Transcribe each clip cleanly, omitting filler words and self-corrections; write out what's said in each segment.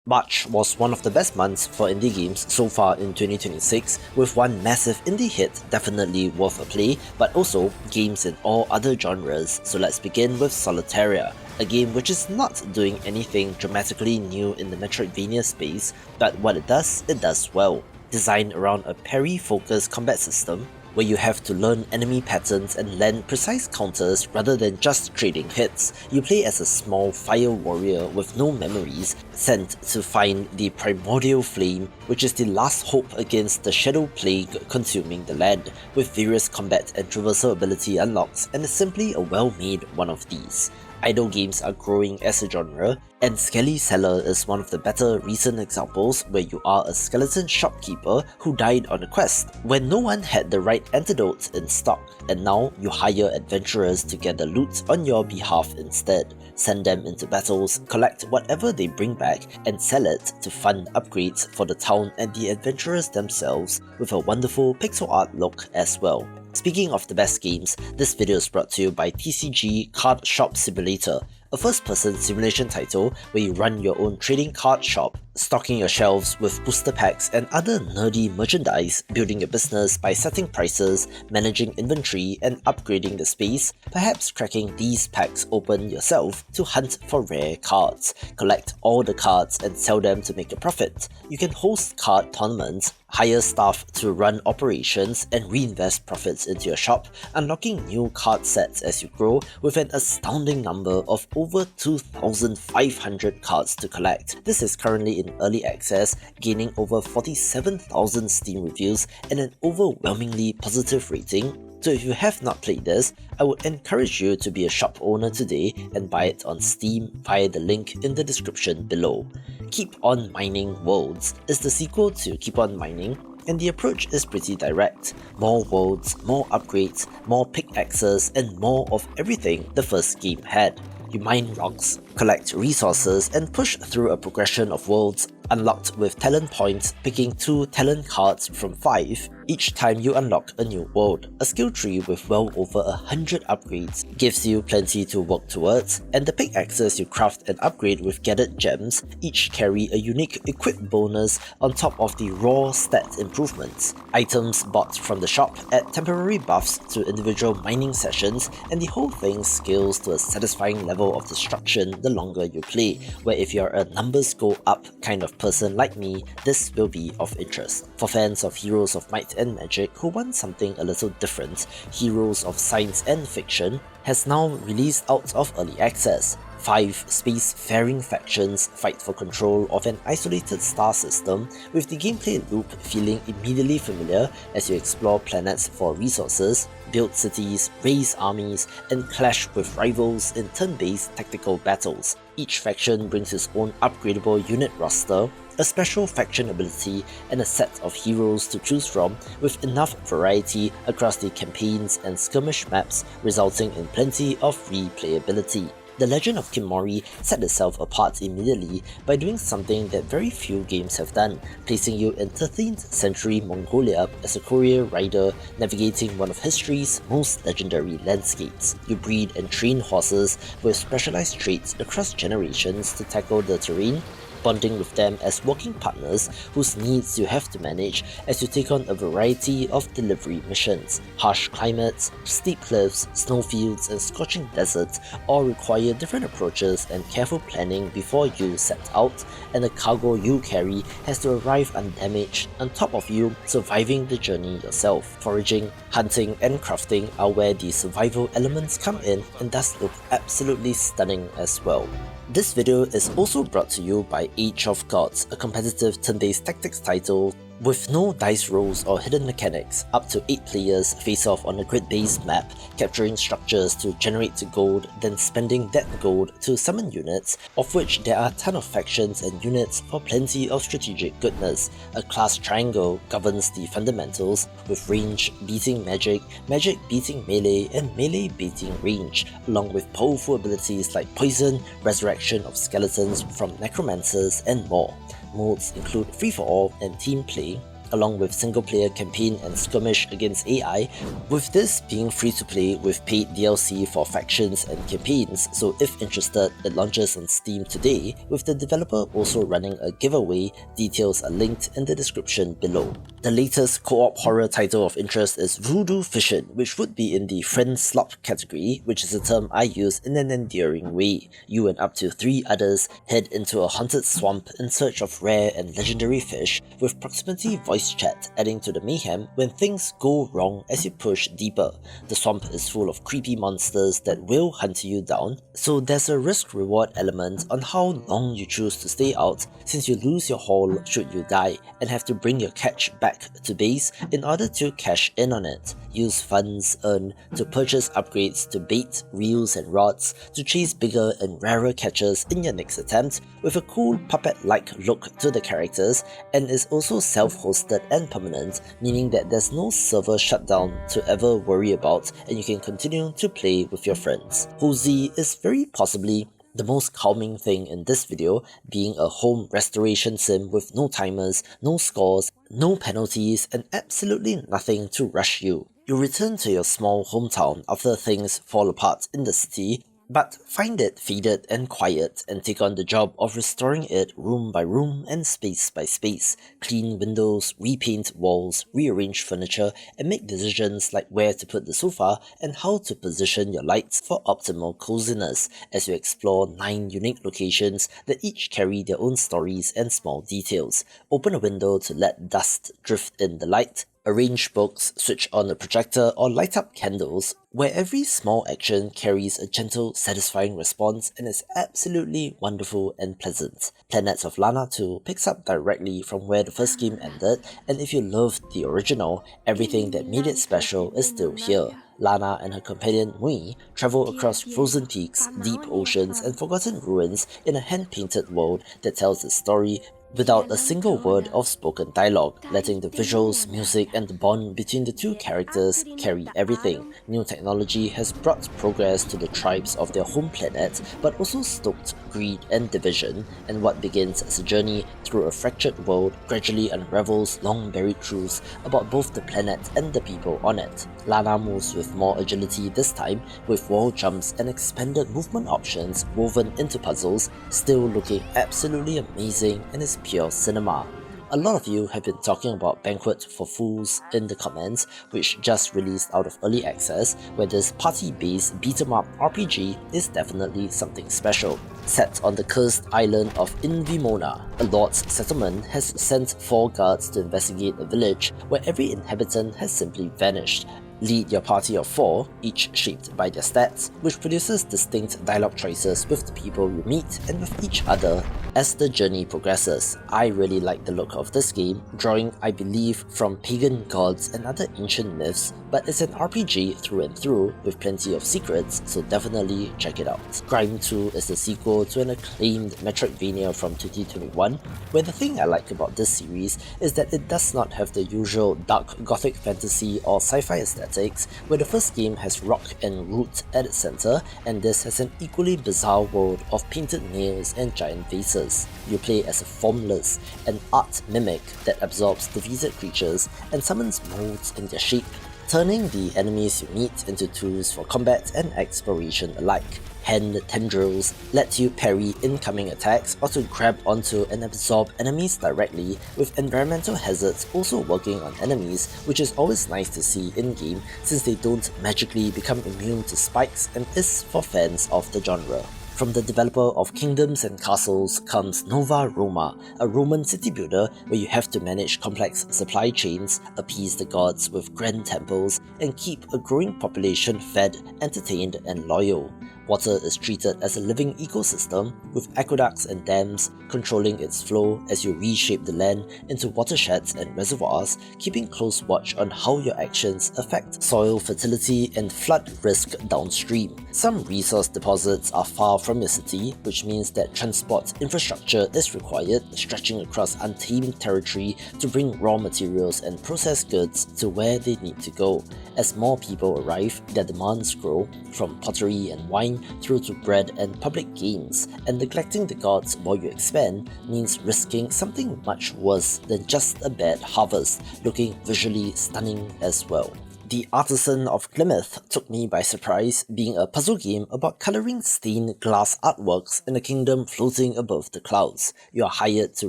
March was one of the best months for indie games so far in 2026, with one massive indie hit definitely worth a play, but also games in all other genres. So let's begin with Solateria, a game which is not doing anything dramatically new in the Metroidvania space, but what it does well. Designed around a parry-focused combat system, where you have to learn enemy patterns and land precise counters rather than just trading hits. You play as a small fire warrior with no memories, sent to find the primordial flame, which is the last hope against the shadow plague consuming the land, with various combat and traversal ability unlocks, and is simply a well-made one of these. Idle games are growing as a genre, and Skeleseller is one of the better recent examples where you are a skeleton shopkeeper who died on a quest when no one had the right antidotes in stock, and now you hire adventurers to gather loot on your behalf instead, send them into battles, collect whatever they bring back, and sell it to fund upgrades for the town and the adventurers themselves, with a wonderful pixel art look as well. Speaking of the best games, this video is brought to you by TCG Card Shop Simulator, a first-person simulation title where you run your own trading card shop, stocking your shelves with booster packs and other nerdy merchandise, building your business by setting prices, managing inventory, and upgrading the space, perhaps cracking these packs open yourself to hunt for rare cards, collect all the cards and sell them to make a profit. You can host card tournaments, hire staff to run operations, and reinvest profits into your shop, unlocking new card sets as you grow with an astounding number of over 2,500 cards to collect. This is currently in early access, gaining over 47,000 Steam reviews and an overwhelmingly positive rating. So if you have not played this, I would encourage you to be a shop owner today and buy it on Steam via the link in the description below. Keep on Mining Worlds is the sequel to Keep on Mining, and the approach is pretty direct. More worlds, more upgrades, more pickaxes, and more of everything the first game had. You mine rocks, collect resources, and push through a progression of worlds unlocked with talent points, picking 2 talent cards from 5 each time you unlock a new world. A skill tree with well over 100 upgrades gives you plenty to work towards, and the pickaxes you craft and upgrade with gathered gems each carry a unique equip bonus on top of the raw stat improvements. Items bought from the shop add temporary buffs to individual mining sessions, and the whole thing scales to a satisfying level of destruction the longer you play, where if you're a numbers go up kind of person like me, this will be of interest. For fans of Heroes of Might and Magic who want something a little different, Heroes of Science and Fiction has now released out of early access. 5 space-faring factions fight for control of an isolated star system, with the gameplay loop feeling immediately familiar as you explore planets for resources, build cities, raise armies, and clash with rivals in turn-based tactical battles. Each faction brings its own upgradable unit roster, a special faction ability, and a set of heroes to choose from, with enough variety across the campaigns and skirmish maps, resulting in plenty of replayability. The Legend of Khiimori set itself apart immediately by doing something that very few games have done, placing you in 13th century Mongolia as a courier rider navigating one of history's most legendary landscapes. You breed and train horses with specialized traits across generations to tackle the terrain, bonding with them as working partners whose needs you have to manage as you take on a variety of delivery missions. Harsh climates, steep cliffs, snowfields, and scorching deserts all require different approaches and careful planning before you set out, and the cargo you carry has to arrive undamaged, on top of you surviving the journey yourself. Foraging, hunting, and crafting are where the survival elements come in, and thus look absolutely stunning as well. This video is also brought to you by Age of Gods, a competitive turn-based tactics title with no dice rolls or hidden mechanics. Up to 8 players face off on a grid-based map, capturing structures to generate gold, then spending that gold to summon units, of which there are a ton of factions and units for plenty of strategic goodness. A class triangle governs the fundamentals, with range beating magic, magic beating melee, and melee beating range, along with powerful abilities like poison, resurrection of skeletons from necromancers, and more. Modes include free-for-all and team play, along with single-player campaign and skirmish against AI, with this being free-to-play with paid DLC for factions and campaigns, so if interested, it launches on Steam today, with the developer also running a giveaway. Details are linked in the description below. The latest co-op horror title of interest is Voodoo Fission, which would be in the friend slop category, which is a term I use in an endearing way. You and up to 3 others head into a haunted swamp in search of rare and legendary fish, with proximity voice chat adding to the mayhem when things go wrong as you push deeper. The swamp is full of creepy monsters that will hunt you down, so there's a risk-reward element on how long you choose to stay out, since you lose your haul should you die and have to bring your catch back to base in order to cash in on it. Use funds earned to purchase upgrades to bait, reels and rods to chase bigger and rarer catches in your next attempt, with a cool puppet-like look to the characters, and is also self-hosted and permanent, meaning that there's no server shutdown to ever worry about and you can continue to play with your friends. Hozy is very possibly the most calming thing in this video, being a home restoration sim with no timers, no scores, no penalties, and absolutely nothing to rush you. You return to your small hometown after things fall apart in the city, but find it faded and quiet and take on the job of restoring it room by room and space by space. Clean windows, repaint walls, rearrange furniture, and make decisions like where to put the sofa and how to position your lights for optimal coziness as you explore 9 unique locations that each carry their own stories and small details. Open a window to let dust drift in the light, arrange books, switch on a projector, or light up candles, where every small action carries a gentle, satisfying response and is absolutely wonderful and pleasant. Planet of Lana II picks up directly from where the first game ended, and if you loved the original, everything that made it special is still here. Lana and her companion Mui travel across frozen peaks, deep oceans, and forgotten ruins in a hand-painted world that tells its story without a single word of spoken dialogue, letting the visuals, music, and the bond between the two characters carry everything. New technology has brought progress to the tribes of their home planet, but also stoked greed and division, and what begins as a journey through a fractured world gradually unravels long-buried truths about both the planet and the people on it. Lana moves with more agility this time, with wall jumps and expanded movement options woven into puzzles, still looking absolutely amazing and is pure cinema. A lot of you have been talking about Banquet for Fools in the comments, which just released out of early access, where this party-based beat-em-up RPG is definitely something special. Set on the cursed island of Invimona, a lord's settlement has sent 4 guards to investigate a village where every inhabitant has simply vanished. Lead your party of 4, each shaped by their stats, which produces distinct dialogue choices with the people you meet and with each other as the journey progresses. I really like the look of this game, drawing I believe from pagan gods and other ancient myths, but it's an RPG through and through with plenty of secrets, so definitely check it out. GRIME 2 is the sequel to an acclaimed Metroidvania from 2021, where the thing I like about this series is that it does not have the usual dark gothic fantasy or sci-fi aesthetics, where the first game has rock and root at its center, and this has an equally bizarre world of painted nails and giant vases. You play as a formless and art mimic that absorbs defeated creatures and summons molds in their shape, turning the enemies you meet into tools for combat and exploration alike. Hand tendrils let you parry incoming attacks or to grab onto and absorb enemies directly, with environmental hazards also working on enemies, which is always nice to see in-game since they don't magically become immune to spikes and is for fans of the genre. From the developer of Kingdoms and Castles comes Nova Roma, a Roman city builder where you have to manage complex supply chains, appease the gods with grand temples, and keep a growing population fed, entertained, and loyal. Water is treated as a living ecosystem, with aqueducts and dams controlling its flow as you reshape the land into watersheds and reservoirs, keeping close watch on how your actions affect soil fertility and flood risk downstream. Some resource deposits are far from your city, which means that transport infrastructure is required, stretching across untamed territory to bring raw materials and processed goods to where they need to go. As more people arrive, their demands grow, from pottery and wine living through to bread and public gains, and neglecting the gods while you expand means risking something much worse than just a bad harvest, looking visually stunning as well. The Artisan of Glimmith took me by surprise, being a puzzle game about colouring stained glass artworks in a kingdom floating above the clouds. You are hired to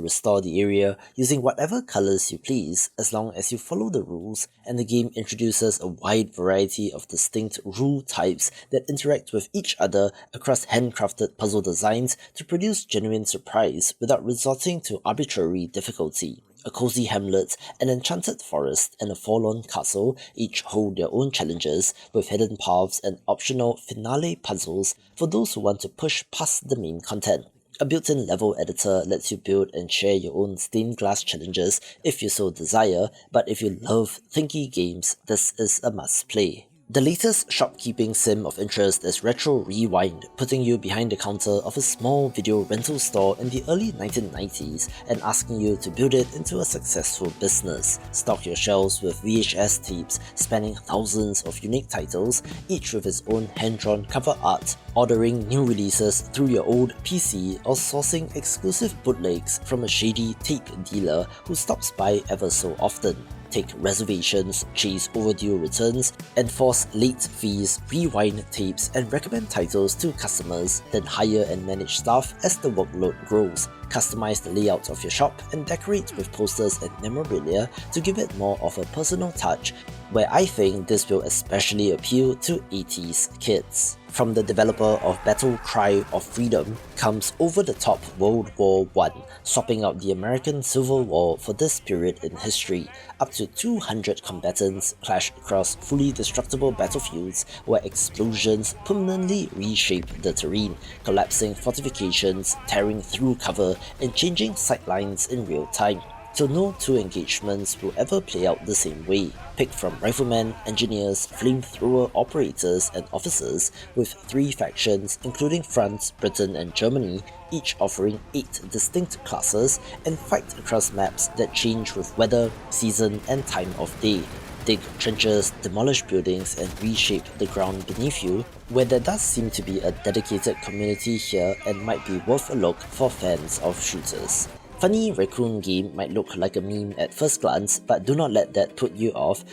restore the area using whatever colours you please, as long as you follow the rules, and the game introduces a wide variety of distinct rule types that interact with each other across handcrafted puzzle designs to produce genuine surprise without resorting to arbitrary difficulty. A cozy hamlet, an enchanted forest, and a forlorn castle each hold their own challenges, with hidden paths and optional finale puzzles for those who want to push past the main content. A built-in level editor lets you build and share your own stained glass challenges if you so desire, but if you love thinky games, this is a must-play. The latest shopkeeping sim of interest is Retro Rewind, putting you behind the counter of a small video rental store in the early 1990s and asking you to build it into a successful business. Stock your shelves with VHS tapes spanning thousands of unique titles, each with its own hand-drawn cover art, ordering new releases through your old PC, or sourcing exclusive bootlegs from a shady tape dealer who stops by ever so often. Take reservations, chase overdue returns, enforce late fees, rewind tapes, and recommend titles to customers, then hire and manage staff as the workload grows. Customize the layout of your shop and decorate with posters and memorabilia to give it more of a personal touch, where I think this will especially appeal to 80s kids. From the developer of Battle Cry of Freedom comes over-the-top World War I, swapping out the American Civil War for this period in history. Up to 200 combatants clash across fully destructible battlefields where explosions permanently reshape the terrain, collapsing fortifications, tearing through cover, and changing sightlines in real time. So no two engagements will ever play out the same way. Pick from riflemen, engineers, flamethrower operators, and officers, with 3 factions including France, Britain, and Germany, each offering 8 distinct classes, and fight across maps that change with weather, season, and time of day. Dig trenches, demolish buildings, and reshape the ground beneath you, where there does seem to be a dedicated community here and might be worth a look for fans of shooters. Funny Raccoon game might look like a meme at first glance, but do not let that put you off,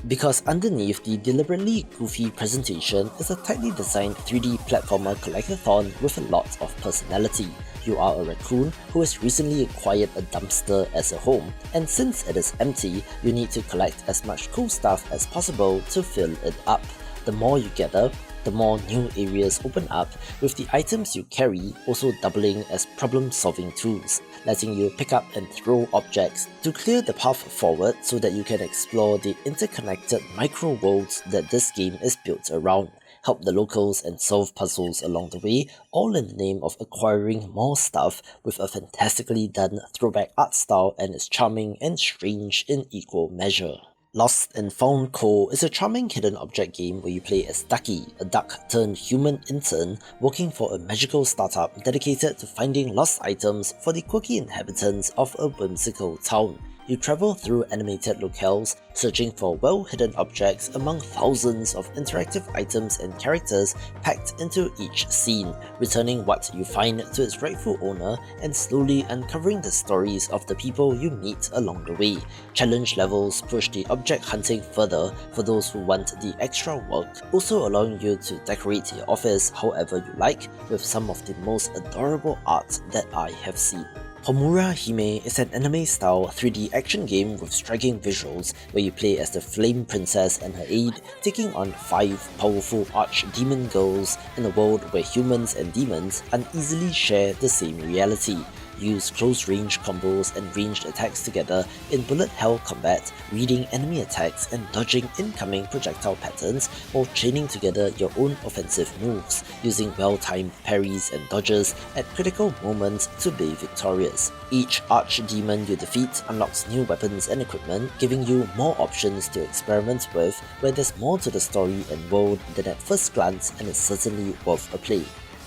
because underneath the deliberately goofy presentation is a tightly designed 3D platformer collectathon with a lot of personality. You are a raccoon who has recently acquired a dumpster as a home, and since it is empty, you need to collect as much cool stuff as possible to fill it up. The more you gather, the more new areas open up, with the items you carry also doubling as problem-solving tools, letting you pick up and throw objects to clear the path forward so that you can explore the interconnected micro-worlds that this game is built around. Help the locals and solve puzzles along the way, all in the name of acquiring more stuff, with a fantastically done throwback art style and is charming and strange in equal measure. Lost and Found Co. is a charming hidden object game where you play as Ducky, a duck-turned-human intern working for a magical startup dedicated to finding lost items for the quirky inhabitants of a whimsical town. You travel through animated locales, searching for well-hidden objects among thousands of interactive items and characters packed into each scene, returning what you find to its rightful owner and slowly uncovering the stories of the people you meet along the way. Challenge levels push the object hunting further for those who want the extra work, also allowing you to decorate your office however you like with some of the most adorable art that I have seen. Homura Hime is an anime-style 3D action game with striking visuals where you play as the Flame Princess and her aide, taking on 5 powerful arch-demon girls in a world where humans and demons uneasily share the same reality. Use close-range combos and ranged attacks together in bullet hell combat, reading enemy attacks and dodging incoming projectile patterns while chaining together your own offensive moves, using well-timed parries and dodges at critical moments to be victorious. Each archdemon you defeat unlocks new weapons and equipment, giving you more options to experiment with, where there's more to the story and world than at first glance and is certainly worth a play.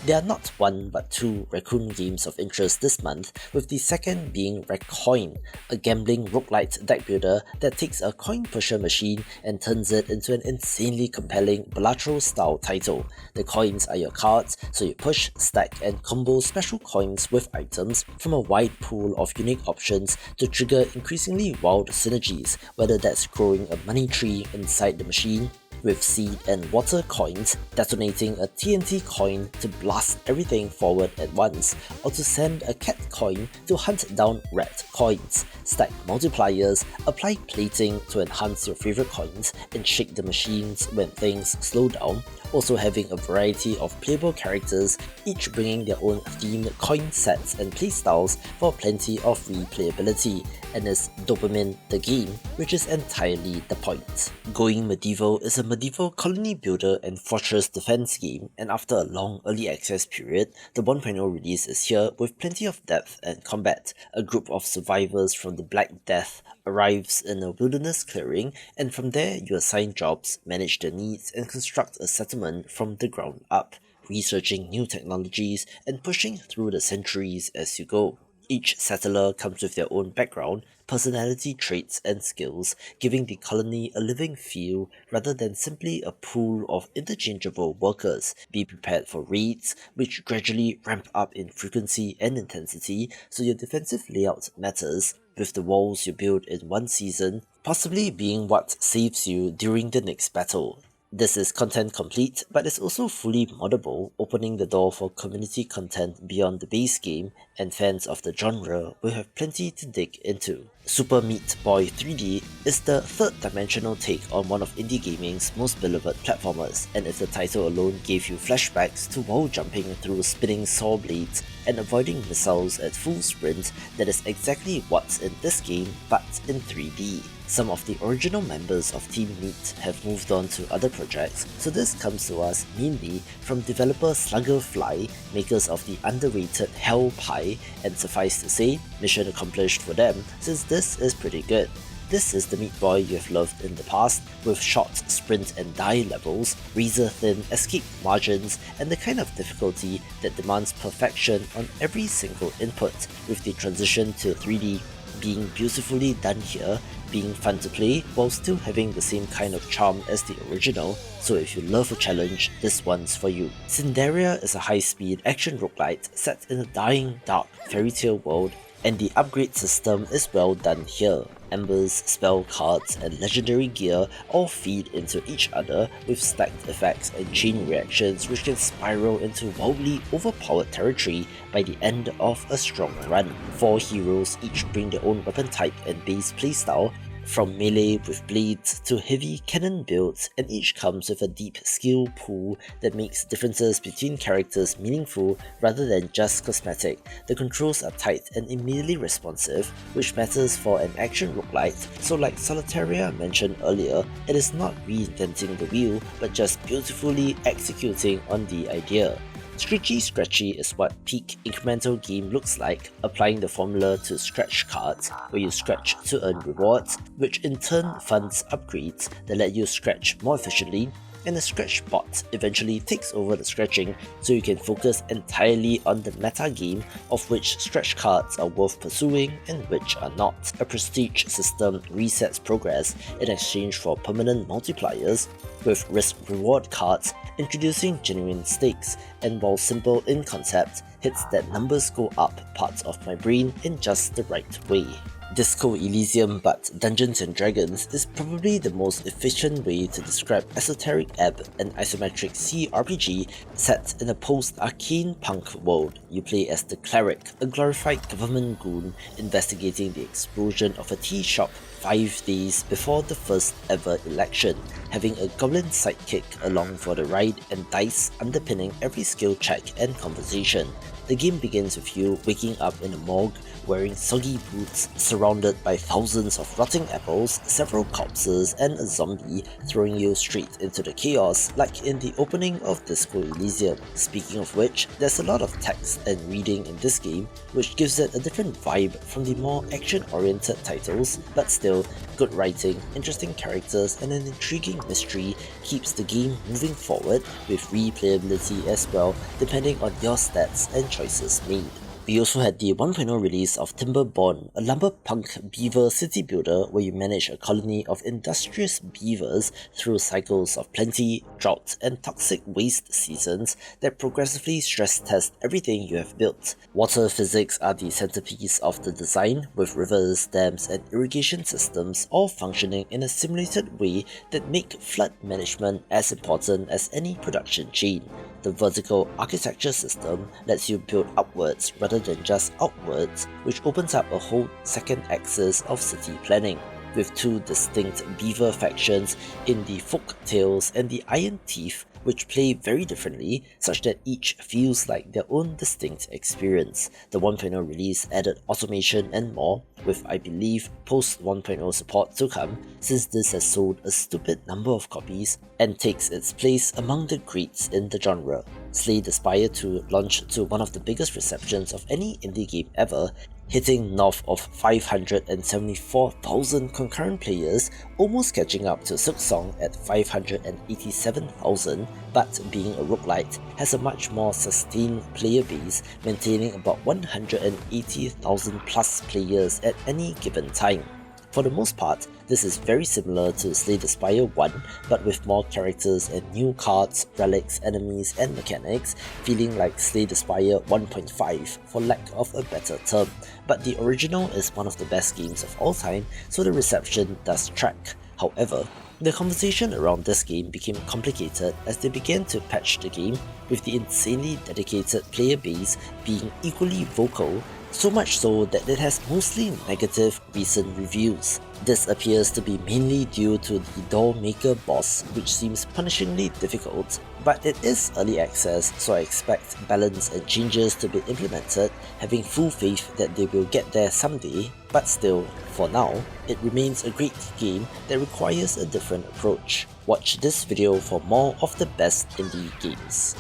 There are not one but two Raccoon games of interest this month, with the second being RACCOIN, a gambling roguelite deck builder that takes a coin pusher machine and turns it into an insanely compelling Balatro style title. The coins are your cards, so you push, stack and combo special coins with items from a wide pool of unique options to trigger increasingly wild synergies, whether that's growing a money tree inside the machine, with seed and water coins, detonating a TNT coin to blast everything forward at once, or to send a cat coin to hunt down rat coins, stack multipliers, apply plating to enhance your favorite coins, and shake the machines when things slow down, also having a variety of playable characters, each bringing their own themed coin sets and playstyles for plenty of replayability, and is Dopamine the game, which is entirely the point. Going Medieval is a medieval colony builder and fortress defense game, and after a long early access period, the 1.0 release is here with plenty of depth and combat. A group of survivors from the Black Death arrives in a wilderness clearing, and from there you assign jobs, manage their needs, and construct a settlement from the ground up, researching new technologies and pushing through the centuries as you go. Each settler comes with their own background, personality traits and skills, giving the colony a living feel rather than simply a pool of interchangeable workers. Be prepared for raids, which gradually ramp up in frequency and intensity, so your defensive layout matters, with the walls you build in one season possibly being what saves you during the next battle. This is content complete, but is also fully moddable, opening the door for community content beyond the base game, and fans of the genre will have plenty to dig into. Super Meat Boy 3D is the third-dimensional take on one of indie gaming's most beloved platformers, and if the title alone gave you flashbacks to wall jumping through spinning saw blades and avoiding missiles at full sprint, that is exactly what's in this game, but in 3D. Some of the original members of Team Meat have moved on to other projects, so this comes to us mainly from developer Sluggerfly, makers of the underrated Hell Pie, and suffice to say, mission accomplished for them, since this is pretty good. This is the Meat Boy you have loved in the past, with short sprint and die levels, razor-thin escape margins, and the kind of difficulty that demands perfection on every single input, with the transition to 3D being beautifully done here, being fun to play while still having the same kind of charm as the original, so if you love a challenge, this one's for you. Cinderia is a high-speed action roguelite set in a dying, dark fairy tale world, and the upgrade system is well done here. Embers, spell cards, and legendary gear all feed into each other with stacked effects and chain reactions which can spiral into wildly overpowered territory by the end of a strong run. 4 heroes each bring their own weapon type and base playstyle, from melee with blades to heavy cannon builds, and each comes with a deep skill pool that makes differences between characters meaningful rather than just cosmetic. The controls are tight and immediately responsive, which matters for an action roguelite, so like Solateria mentioned earlier, it is not reinventing the wheel but just beautifully executing on the idea. Scritchy Scratchy is what peak incremental game looks like, applying the formula to scratch cards, where you scratch to earn rewards, which in turn funds upgrades that let you scratch more efficiently, and the scratch bot eventually takes over the scratching so you can focus entirely on the meta game of which scratch cards are worth pursuing and which are not. A prestige system resets progress in exchange for permanent multipliers, with risk-reward cards introducing genuine stakes, and while simple in concept, hits that numbers go up parts of my brain in just the right way. Disco Elysium but Dungeons & Dragons is probably the most efficient way to describe esoteric ebb and isometric CRPG set in a post-arcane punk world. You play as the Cleric, a glorified government goon investigating the explosion of a tea shop 5 days before the first ever election, having a goblin sidekick along for the ride and dice underpinning every skill check and conversation. The game begins with you waking up in a morgue wearing soggy boots, surrounded by thousands of rotting apples, several corpses, and a zombie throwing you straight into the chaos like in the opening of Disco Elysium. Speaking of which, there's a lot of text and reading in this game, which gives it a different vibe from the more action-oriented titles, but still, good writing, interesting characters, and an intriguing mystery keeps the game moving forward with replayability as well, depending on your stats and choices made. We also had the 1.0 release of Timberborn, a lumberpunk beaver city builder where you manage a colony of industrious beavers through cycles of plenty, drought, and toxic waste seasons that progressively stress test everything you have built. Water physics are the centerpiece of the design, with rivers, dams, and irrigation systems all functioning in a simulated way that make flood management as important as any production chain. The vertical architecture system lets you build upwards rather than just outwards, which opens up a whole second axis of city planning, with two distinct beaver factions in the Folk Tales and the Iron Teeth, which play very differently, such that each feels like their own distinct experience. The 1.0 release added automation and more, with I believe post 1.0 support to come, since this has sold a stupid number of copies and takes its place among the greats in the genre. Slay the Spire 2 launched to one of the biggest receptions of any indie game ever, hitting north of 574,000 concurrent players, almost catching up to Silksong at 587,000, but being a roguelite, has a much more sustained player base, maintaining about 180,000 plus players at any given time. For the most part, this is very similar to Slay the Spire 1, but with more characters and new cards, relics, enemies, and mechanics, feeling like Slay the Spire 1.5 for lack of a better term. But the original is one of the best games of all time, so the reception does track. However, the conversation around this game became complicated as they began to patch the game, with the insanely dedicated player base being equally vocal, so much so that it has mostly negative recent reviews. This appears to be mainly due to the Doormaker boss, which seems punishingly difficult, but it is early access, so I expect balance and changes to be implemented, having full faith that they will get there someday, but still, for now, it remains a great game that requires a different approach. Watch this video for more of the best indie games.